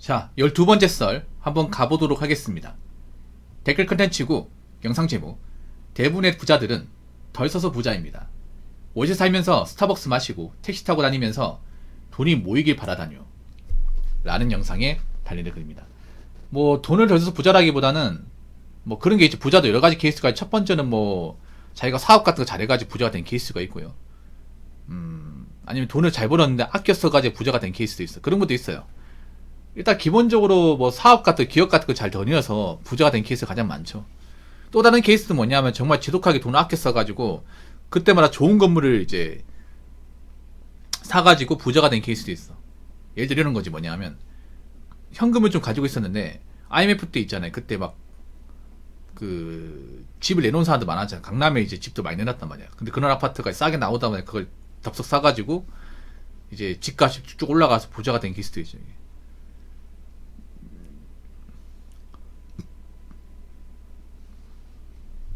자, 12번째 썰 한번 가보도록 하겠습니다. 댓글 컨텐츠고 영상 제목: 대부분의 부자들은 덜 써서 부자입니다. 오래 살면서 스타벅스 마시고 택시 타고 다니면서 돈이 모이길 바라다뇨 라는 영상에 달리는 글입니다. 뭐 돈을 덜 써서 부자라기보다는 뭐 그런 게 있죠. 부자도 여러 가지 케이스가 있죠. 첫 번째는 뭐 자기가 사업 같은 거 잘해가지고 부자가 된 케이스가 있고요. 아니면 돈을 잘 벌었는데 아껴 써가지고 부자가 된 케이스도 있어. 그런 것도 있어요. 일단 기본적으로 뭐 사업 같은 기업 같은 거 잘 다녀서 부자가 된 케이스가 가장 많죠. 또 다른 케이스는 뭐냐면 정말 지독하게 돈을 아껴 써가지고 그때마다 좋은 건물을 이제 사가지고 부자가 된 케이스도 있어. 예를 들어 이런 거지. 뭐냐면 현금을 좀 가지고 있었는데 IMF 때 있잖아요. 그때 막 그 집을 내놓은 사람도 많았잖아. 강남에 이제 집도 많이 내놨단 말이야. 근데 그런 아파트가 싸게 나오다 보니 그걸 덥석 사가지고 이제 집값이 쭉 올라가서 부자가 된 케이스도 있죠.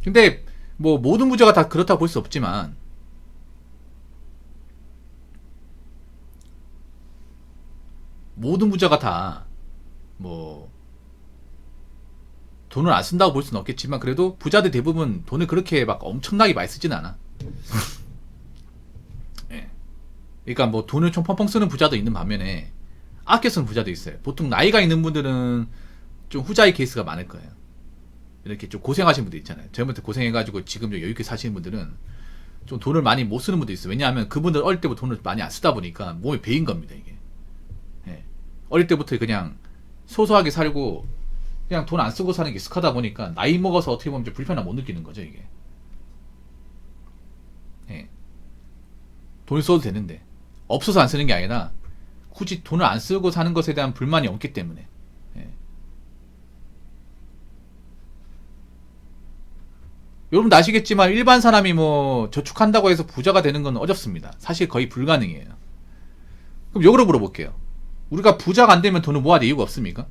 근데 뭐 모든 부자가 다 그렇다고 볼 수 없지만 모든 부자가 다 뭐 돈을 안 쓴다고 볼 수는 없겠지만 그래도 부자들 대부분 돈을 그렇게 막 엄청나게 많이 쓰진 않아. 예. 그러니까 뭐 돈을 좀 펑펑 쓰는 부자도 있는 반면에 아껴 쓰는 부자도 있어요. 보통 나이가 있는 분들은 좀 후자의 케이스가 많을 거예요. 이렇게 좀 고생하신 분들 있잖아요. 젊을 때 고생해가지고 지금 좀 여유있게 사시는 분들은 좀 돈을 많이 못 쓰는 분도 있어요. 왜냐하면 그분들 어릴 때부터 돈을 많이 안 쓰다 보니까 몸에 배인 겁니다, 이게. 예. 어릴 때부터 그냥 소소하게 살고 그냥 돈 안 쓰고 사는 게 익숙하다 보니까 나이 먹어서 어떻게 보면 좀 불편함 못 느끼는 거죠, 이게. 예. 돈을 써도 되는데 없어서 안 쓰는 게 아니라 굳이 돈을 안 쓰고 사는 것에 대한 불만이 없기 때문에. 예. 여러분도 아시겠지만 일반 사람이 뭐 저축한다고 해서 부자가 되는 건 어렵습니다. 사실 거의 불가능해요. 그럼 역으로 물어볼게요. 우리가 부자가 안 되면 돈을 모아야 될 이유가 없습니까?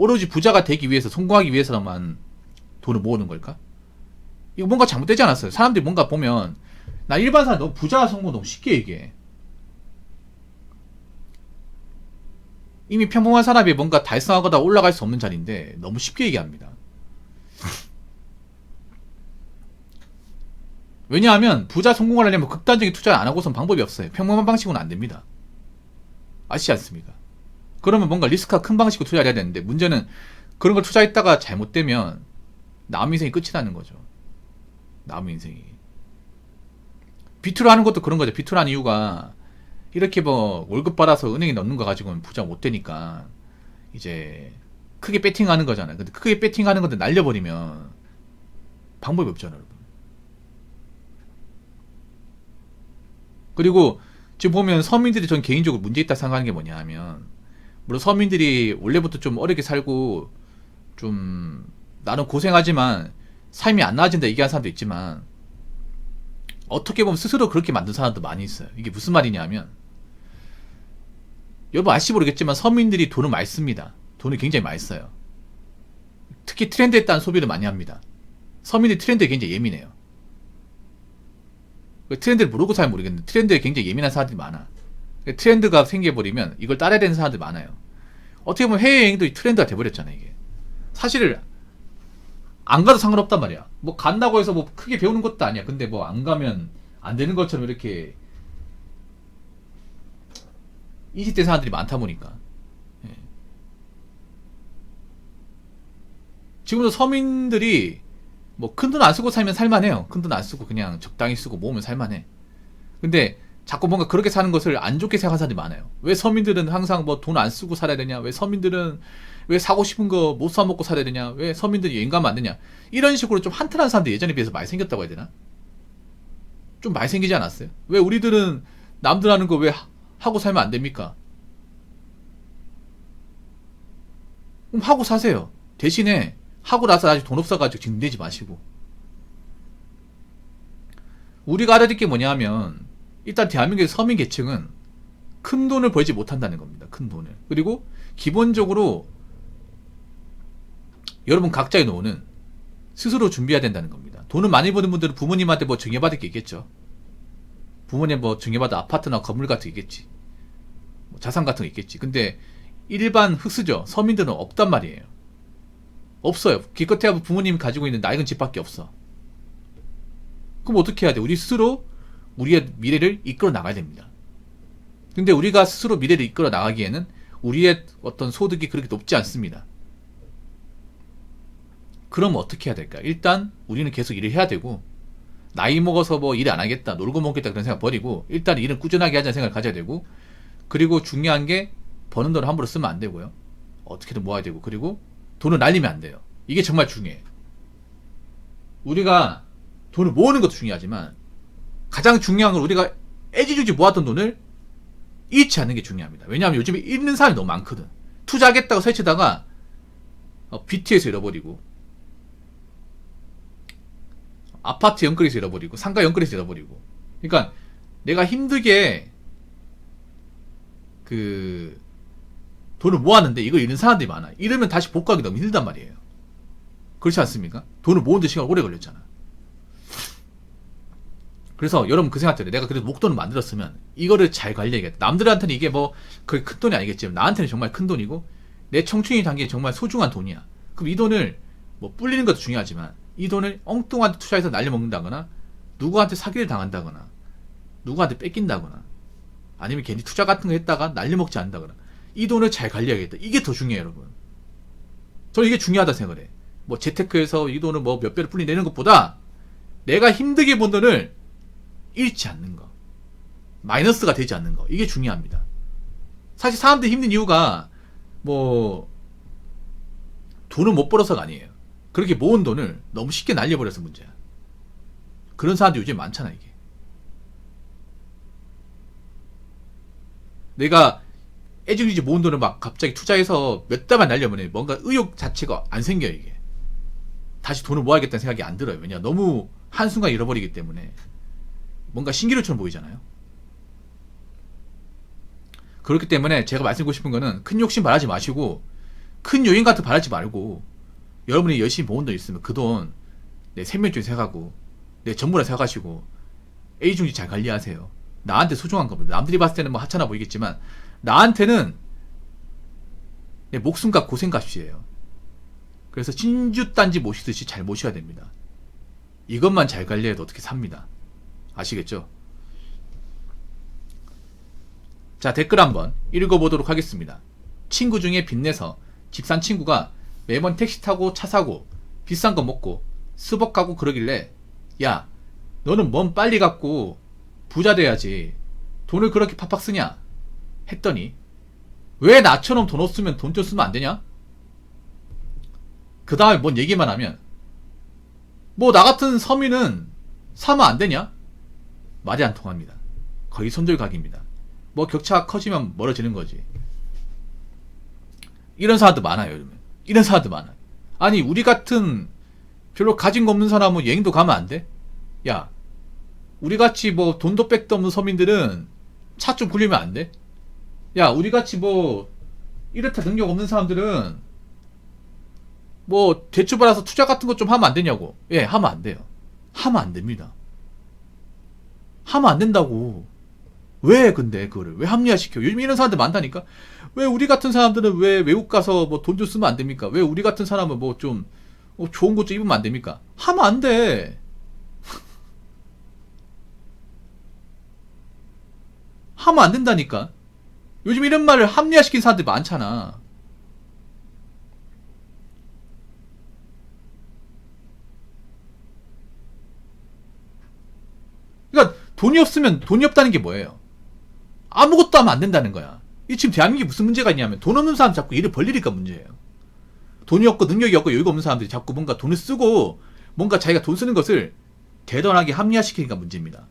오로지 부자가 되기 위해서, 성공하기 위해서만 돈을 모으는 걸까? 이거 뭔가 잘못되지 않았어요? 사람들이 뭔가 보면 나 일반 사람 너무 부자 성공 너무 쉽게 얘기해. 이미 평범한 사람이 뭔가 달성하거나 올라갈 수 없는 자리인데 너무 쉽게 얘기합니다. 왜냐하면 부자 성공을 하려면 극단적인 투자를 안 하고선 방법이 없어요. 평범한 방식으로는 안 됩니다. 아시지 않습니까? 그러면 뭔가 리스크가 큰 방식으로 투자를 해야 되는데 문제는 그런 걸 투자했다가 잘못되면 남의 인생이 끝이 나는 거죠. 남의 인생이. 비투를 하는 것도 그런 거죠. 비투를 하는 이유가 이렇게 뭐 월급 받아서 은행에 넣는 거 가지고는 부자 못 되니까 이제 크게 배팅하는 거잖아요. 근데 크게 배팅하는 건데 날려버리면 방법이 없잖아요, 여러분. 그리고 지금 보면 서민들이 전 개인적으로 문제 있다 생각하는 게 뭐냐 하면 물론 서민들이 원래부터 좀 어렵게 살고 좀 나는 고생하지만 삶이 안 나아진다 얘기하는 사람도 있지만 어떻게 보면 스스로 그렇게 만든 사람도 많이 있어요. 이게 무슨 말이냐 하면 여러분 아실지 모르겠지만 서민들이 돈을 많이 씁니다. 돈을 굉장히 많이 써요. 특히 트렌드에 따른 소비를 많이 합니다. 서민들이 트렌드에 굉장히 예민해요. 트렌드를 모르고 잘 모르겠는데 트렌드에 굉장히 예민한 사람들이 많아. 트렌드가 생겨버리면 이걸 따라야 되는 사람들이 많아요. 어떻게 보면 해외여행도 트렌드가 돼버렸잖아요, 이게. 사실 안 가도 상관없단 말이야. 뭐 간다고 해서 뭐 크게 배우는 것도 아니야. 근데 뭐 안 가면 안 되는 것처럼 이렇게 인식된 사람들이 많다 보니까. 예. 지금도 서민들이 뭐 큰 돈 안 쓰고 살면 살만해요. 큰 돈 안 쓰고 그냥 적당히 쓰고 모으면 살만해. 근데 자꾸 뭔가 그렇게 사는 것을 안 좋게 생각하는 사람들이 많아요. 왜 서민들은 항상 뭐 돈 안 쓰고 살아야 되냐? 왜 서민들은 왜 사고 싶은 거 못 사 먹고 살아야 되냐? 왜 서민들이 여행 가면 안 되냐? 이런 식으로 좀 한탄한 사람들이 예전에 비해서 많이 생겼다고 해야 되나? 좀 많이 생기지 않았어요? 왜 우리들은 남들 하는 거 왜 하고 살면 안 됩니까? 그럼 하고 사세요. 대신에 하고 나서 아직 돈 없어가지고 지금 내지 마시고. 우리가 알아야 될 게 뭐냐 하면 일단 대한민국의 서민 계층은 큰 돈을 벌지 못한다는 겁니다. 큰 돈을. 그리고 기본적으로 여러분 각자의 노후는 스스로 준비해야 된다는 겁니다. 돈을 많이 버는 분들은 부모님한테 뭐 증여받을 게 있겠죠. 부모님 뭐 증여받은 아파트나 건물 같은 게 있겠지. 뭐 자산 같은 게 있겠지. 근데 일반 흑수저 서민들은 없단 말이에요. 없어요. 기껏해야 부모님이 가지고 있는 낡은 집밖에 없어. 그럼 어떻게 해야 돼? 우리 스스로 우리의 미래를 이끌어 나가야 됩니다. 근데 우리가 스스로 미래를 이끌어 나가기에는 우리의 어떤 소득이 그렇게 높지 않습니다. 그럼 어떻게 해야 될까? 일단 우리는 계속 일을 해야 되고, 나이 먹어서 뭐 일 안 하겠다, 놀고 먹겠다 그런 생각 버리고 일단 일은 꾸준하게 하자는 생각을 가져야 되고, 그리고 중요한 게 버는 돈을 함부로 쓰면 안 되고요. 어떻게든 모아야 되고, 그리고 돈을 날리면 안 돼요. 이게 정말 중요해요. 우리가 돈을 모으는 것도 중요하지만 가장 중요한 건 우리가 애지중지 모았던 돈을 잃지 않는 게 중요합니다. 왜냐하면 요즘에 잃는 사람이 너무 많거든. 투자하겠다고 설치다가 BT에서 잃어버리고, 아파트 연끌에서 잃어버리고, 상가 연끌에서 잃어버리고. 그러니까 내가 힘들게 그 돈을 모았는데 이걸 잃는 사람들이 많아. 잃으면 다시 복구하기 너무 힘들단 말이에요. 그렇지 않습니까? 돈을 모으는데 시간 오래 걸렸잖아. 그래서 여러분 그 생각 들어요. 내가 그래도 목돈을 만들었으면 이거를 잘 관리해야겠다. 남들한테는 이게 뭐 그게 큰 돈이 아니겠지만 나한테는 정말 큰 돈이고 내 청춘이 담긴 정말 소중한 돈이야. 그럼 이 돈을 뭐 불리는 것도 중요하지만 이 돈을 엉뚱한 데 투자해서 날려먹는다거나 누구한테 사기를 당한다거나 누구한테 뺏긴다거나 아니면 괜히 투자 같은 거 했다가 날려먹지 않는다거나 이 돈을 잘 관리해야겠다. 이게 더 중요해요, 여러분. 저는 이게 중요하다 생각을 해. 뭐 재테크에서 이 돈을 뭐 몇 배를 불리내는 것보다 내가 힘들게 번 돈을 잃지 않는 거, 마이너스가 되지 않는 거, 이게 중요합니다. 사실 사람들이 힘든 이유가 뭐 돈을 못 벌어서가 아니에요. 그렇게 모은 돈을 너무 쉽게 날려버려서 문제야. 그런 사람들이 요즘 많잖아. 이게 내가 애지중지 모은 돈을 막 갑자기 투자해서 몇 달만 날려면 뭔가 의욕 자체가 안 생겨요. 이게 다시 돈을 모아야겠다는 생각이 안 들어요. 왜냐, 너무 한순간 잃어버리기 때문에 뭔가 신기루처럼 보이잖아요. 그렇기 때문에 제가 말씀드리고 싶은 거는 큰 욕심 바라지 마시고 큰 요인 같은 거 바라지 말고 여러분이 열심히 모은 돈 있으면 그 돈 내 생명줄에 생각하고 내 전부라 생각하시고 A중지 잘 관리하세요. 나한테 소중한 겁니다. 남들이 봤을 때는 뭐 하찮아 보이겠지만 나한테는 내 목숨값 고생값이에요. 그래서 진주단지 모시듯이 잘 모셔야 됩니다. 이것만 잘 관리해도 어떻게 삽니다. 아시겠죠? 자, 댓글 한번 읽어보도록 하겠습니다. 친구 중에 빚내서 집 산 친구가 매번 택시 타고 차 사고 비싼 거 먹고 스벅하고 그러길래, 야, 너는 뭔 빨리 갖고 부자 돼야지 돈을 그렇게 팍팍 쓰냐 했더니, 왜 나처럼 돈 없으면 돈 좀 쓰면 안 되냐? 그 다음에 뭔 얘기만 하면, 뭐 나 같은 서민은 사면 안 되냐? 말이 안 통합니다. 거의 손절각입니다. 뭐 격차가 커지면 멀어지는 거지. 이런 사람들 많아요, 요즘에. 이런 사람들 많아요. 아니, 우리 같은 별로 가진 거 없는 사람은 여행도 가면 안 돼? 야, 우리같이 뭐 돈도 백도 없는 서민들은 차 좀 굴리면 안 돼? 야, 우리같이 뭐 이렇다 능력 없는 사람들은 뭐 대출 받아서 투자 같은 거 좀 하면 안 되냐고. 예, 하면 안 돼요. 하면 안 됩니다. 하면 안 된다고. 왜 근데 그거를 왜 합리화시켜? 요즘 이런 사람들 많다니까. 왜 우리 같은 사람들은 왜 외국 가서 뭐 돈 좀 쓰면 안 됩니까? 왜 우리 같은 사람은 뭐 좀 좋은 것 좀 입으면 안 됩니까? 하면 안 돼. 하면 안 된다니까. 요즘 이런 말을 합리화시킨 사람들이 많잖아. 그러니까 돈이 없으면 돈이 없다는 게 뭐예요? 아무것도 하면 안 된다는 거야. 이 지금 대한민국에 무슨 문제가 있냐면 돈 없는 사람 자꾸 일을 벌리니까 문제예요. 돈이 없고 능력이 없고 여유가 없는 사람들이 자꾸 뭔가 돈을 쓰고 뭔가 자기가 돈 쓰는 것을 대단하게 합리화시키니까 문제입니다.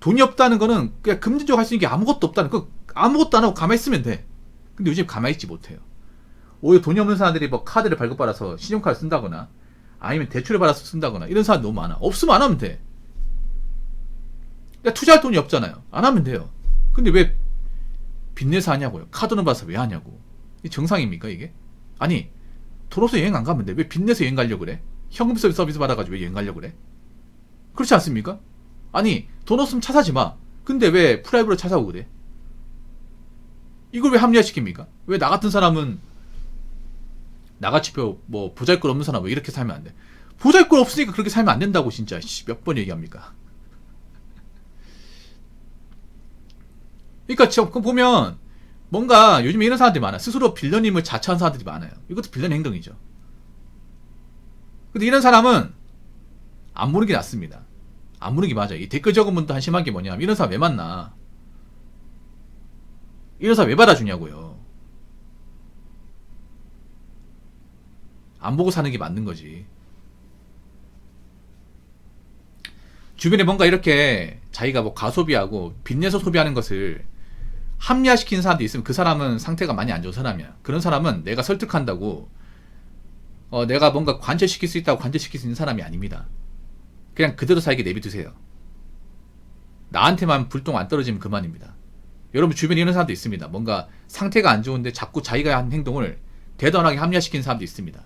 돈이 없다는 거는 그냥 금전적으로 할 수 있는 게 아무것도 없다는 거. 아무것도 안 하고 가만히 있으면 돼. 근데 요즘 가만히 있지 못해요. 오히려 돈이 없는 사람들이 뭐 카드를 발급받아서 신용카드 쓴다거나 아니면 대출을 받아서 쓴다거나 이런 사람 너무 많아. 없으면 안 하면 돼. 그러니까 투자할 돈이 없잖아요. 안 하면 돼요. 근데 왜 빚내서 하냐고요. 카드는 받아서 왜 하냐고. 이게 정상입니까 이게? 아니, 돈 없어 여행 안 가면 돼. 왜 빚내서 여행 가려고 그래? 현금 서비스 받아가지고 왜 여행 가려고 그래? 그렇지 않습니까? 아니, 돈 없으면 차 사지 마. 근데 왜 프라이브로 차 사고 그래? 이걸 왜 합리화시킵니까? 왜 나 같은 사람은 나같이 뭐 보잘것 없는 사람 왜 이렇게 살면 안 돼? 보잘것 없으니까 그렇게 살면 안 된다고 진짜 몇 번 얘기합니까? 그러니까 지금 보면 뭔가 요즘에 이런 사람들이 많아. 스스로 빌런임을 자처한 사람들이 많아요. 이것도 빌런 행동이죠. 근데 이런 사람은 안 보는 게 낫습니다. 안 보는 게 맞아요. 이 댓글 적은 분도 한심한 게 뭐냐면 이런 사람 왜 만나? 이런 사람 왜 받아주냐고요. 안 보고 사는 게 맞는 거지. 주변에 뭔가 이렇게 자기가 뭐 가소비하고 빚내서 소비하는 것을 합리화시키는 사람도 있으면 그 사람은 상태가 많이 안 좋은 사람이야. 그런 사람은 내가 설득한다고 내가 뭔가 관철시킬 수 있다고 관철시킬 수 있는 사람이 아닙니다. 그냥 그대로 살게 내비두세요. 나한테만 불똥 안 떨어지면 그만입니다. 여러분 주변에 이런 사람도 있습니다. 뭔가 상태가 안 좋은데 자꾸 자기가 한 행동을 대단하게 합리화시키는 사람도 있습니다.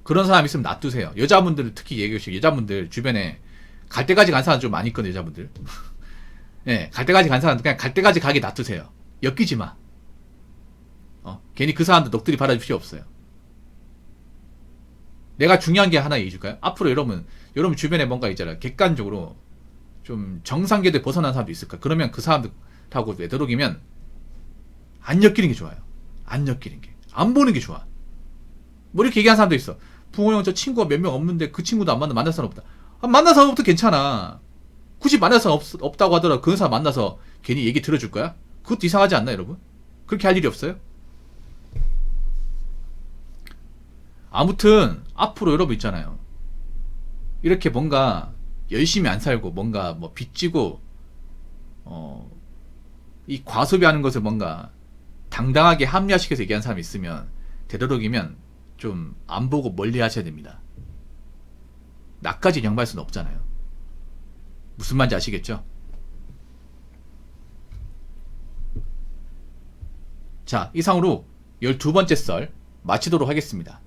그런 사람 있으면 놔두세요. 여자분들 특히 얘기하시고 여자분들 주변에 갈 때까지 간 사람 좀 많이 있거든요. 여자분들. 예, 갈 때까지 간 사람 그냥 갈 때까지 가게 놔두세요. 엮이지 마. 괜히 그 사람도 넋들이 바라줄 필요 없어요. 내가 중요한 게 하나 얘기해줄까요? 앞으로 여러분 주변에 뭔가 있잖아요. 객관적으로 좀 정상궤도에 벗어난 사람도 있을까? 그러면 그 사람들하고 되도록이면 안 엮이는 게 좋아요. 안 엮이는 게. 안 보는 게 좋아. 뭐 이렇게 얘기하는 사람도 있어. 붕어 형 저 친구가 몇 명 없는데 그 친구도 안 만날 사람 없다. 만날 사람 없어도 괜찮아. 굳이 만날 사람 없다고 하더라도 그 사람 만나서 괜히 얘기 들어줄 거야? 그것도 이상하지 않나 여러분? 그렇게 할 일이 없어요? 아무튼 앞으로 여러분 있잖아요. 이렇게 뭔가 열심히 안 살고 뭔가 뭐 빚지고 이 과소비하는 것을 뭔가 당당하게 합리화시켜서 얘기하는 사람이 있으면 되도록이면 좀 안 보고 멀리 하셔야 됩니다. 나까지 양보할 수는 없잖아요. 무슨 말인지 아시겠죠? 자, 이상으로 12번째 썰 마치도록 하겠습니다.